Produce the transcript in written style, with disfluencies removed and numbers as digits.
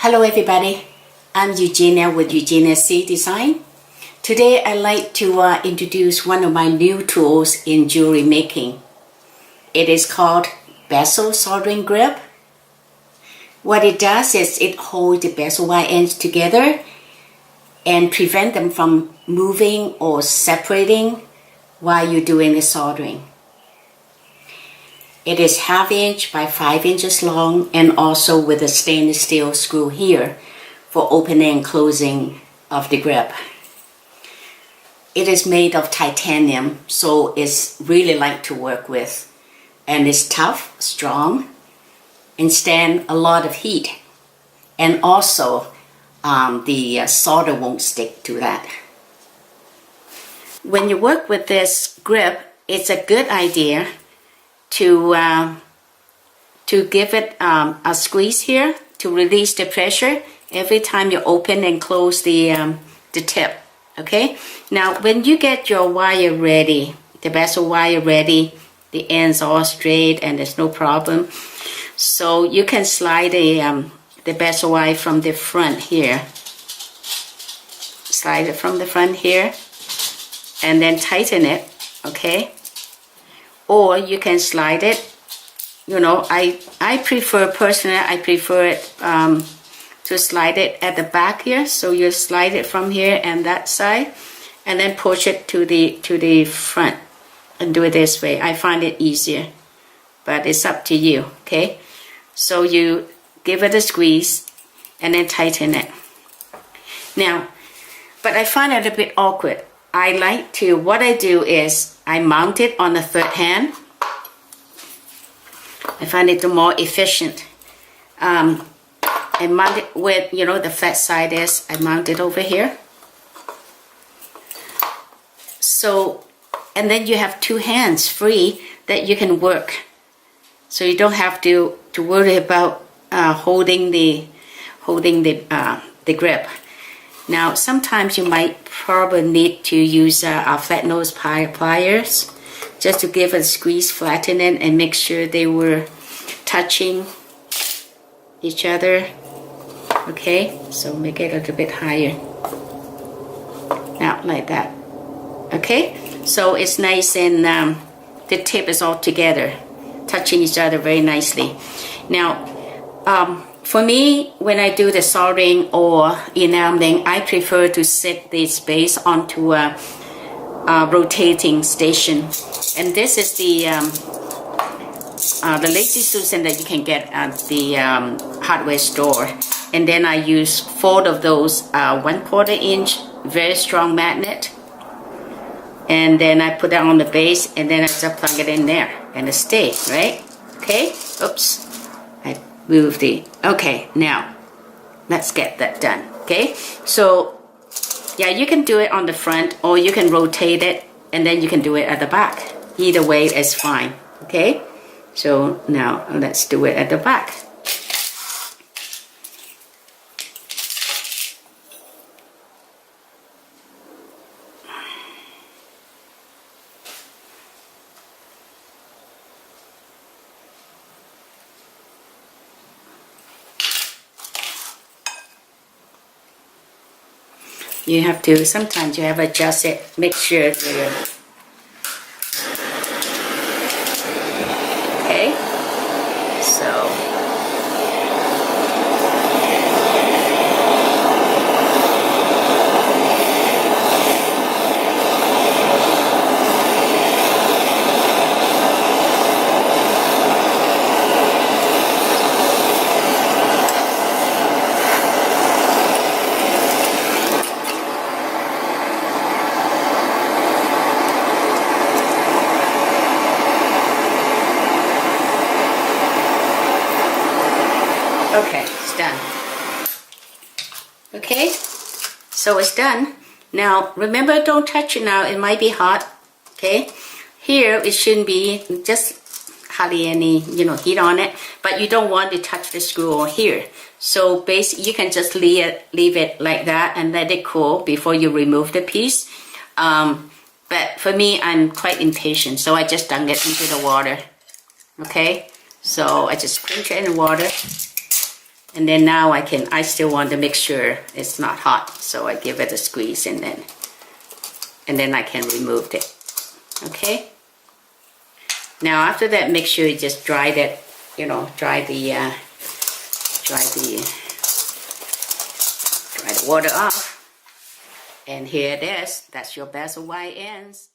Hello everybody, I'm Eugenia with Eugenia-C Design. Today I'd like to introduce one of my new tools in jewelry making. It is called Bezel Soldering Grip. What it does is it holds the bezel wire ends together and prevent them from moving or separating while you're doing the soldering. It is 1/2 inch by 5 inches long and also with a stainless steel screw here for opening and closing of the grip. It is made of titanium, so it's really light to work with, and it's tough, strong, and stand a lot of heat, and also the solder won't stick to that. When you work with this grip, it's a good idea to give it a squeeze here to release the pressure every time you open and close the tip. Okay, now when you get your wire ready, the bezel wire ready, the ends all straight and there's no problem, so you can slide the bezel wire from the front here, slide it from the front here and then tighten it. Okay, or you can slide it, I prefer it to slide it at the back here. So you slide it from here and that side and then push it to the front and do it this way. I find it easier, but it's up to you. Okay, so you give it a squeeze and then tighten it. Now, but I find it a bit awkward. What I do is I mount it on the third hand. I find it the more efficient. I mount it with, the flat side is, I mount it over here. So, and then you have two hands free that you can work. So you don't have to worry about holding the grip. Now, sometimes you might probably need to use our flat nose pliers just to give a squeeze, flatten it, and make sure they were touching each other. Okay, so make it a little bit higher. Now, like that. Okay, so it's nice and the tip is all together, touching each other very nicely. Now, for me, when I do the soldering or enameling, I prefer to set the base onto a rotating station. And this is the Lazy Susan that you can get at the hardware store. And then I use 4 of those 1/4 inch very strong magnet. And then I put that on the base and then I just plug it in there and it stays, right? Okay, oops. Move the, okay, now let's get that done. Okay, so yeah, you can do it on the front or you can rotate it and then you can do it at the back. Either way is fine. Okay, so now let's do it at the back. You have to, sometimes you have to adjust it, make sure you're, okay, so, okay, it's done. Okay, so it's done. Now, remember, don't touch it now. It might be hot. Okay, here it shouldn't be just hardly any, heat on it. But you don't want to touch the screw on here. So basically, you can just leave it like that and let it cool before you remove the piece. But for me, I'm quite impatient, so I just dunk it into the water. Okay, so I just sprinkle it in the water. And then now I still want to make sure it's not hot. So I give it a squeeze and then I can remove it. Okay? Now after that, make sure you just dry that, dry the water off. And here it is. That's your bezel wire ends.